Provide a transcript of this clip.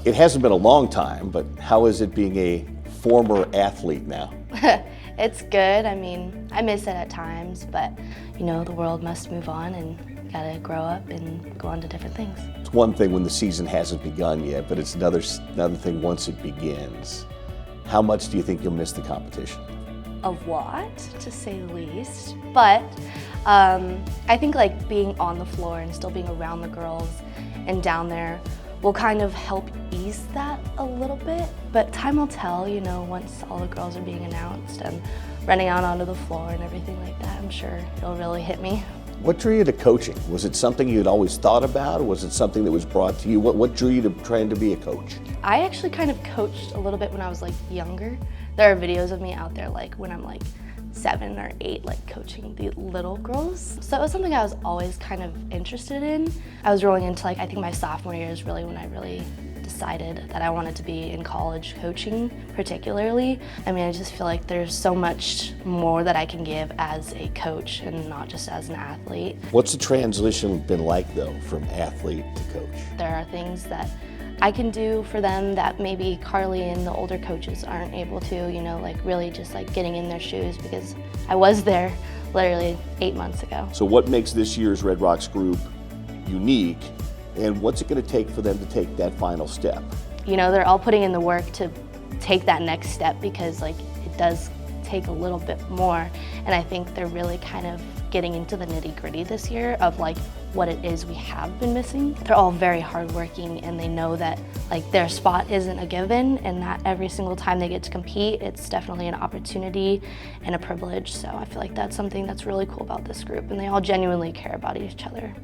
It hasn't been a long time, but how is it being a former athlete now? It's good. I mean, I miss it at times, but you know, the world must move on and gotta grow up and go on to different things. It's one thing when the season hasn't begun yet, but it's another thing once it begins. How much do you think you'll miss the competition? A lot, to say the least. But I think like being on the floor and still being around the girls and down there will kind of help ease that a little bit. But time will tell, you know, once all the girls are being announced and running out onto the floor and everything like that, I'm sure it'll really hit me. What drew you to coaching? Was it something you'd always thought about, or was it something that was brought to you? What drew you to trying to be a coach? I actually kind of coached a little bit when I was like younger. There are videos of me out there like when I'm like 7 or 8, like coaching the little girls. So it was something I was always kind of interested in. I was rolling into like, I think my sophomore year is really when I really decided that I wanted to be in college coaching particularly. I mean, I just feel like there's so much more that I can give as a coach and not just as an athlete. What's the transition been like though, from athlete to coach? There are things that I can do for them that maybe Carly and the older coaches aren't able to, you know, like really just like getting in their shoes, because I was there literally 8 months ago. So what makes this year's Red Rocks group unique, and what's it going to take for them to take that final step? You know, they're all putting in the work to take that next step, because like it does take a little bit more, and I think they're really kind of getting into the nitty-gritty this year of like what it is we have been missing. They're all very hardworking, and they know that like their spot isn't a given, and that every single time they get to compete, it's definitely an opportunity and a privilege. So I feel like that's something that's really cool about this group, and they all genuinely care about each other.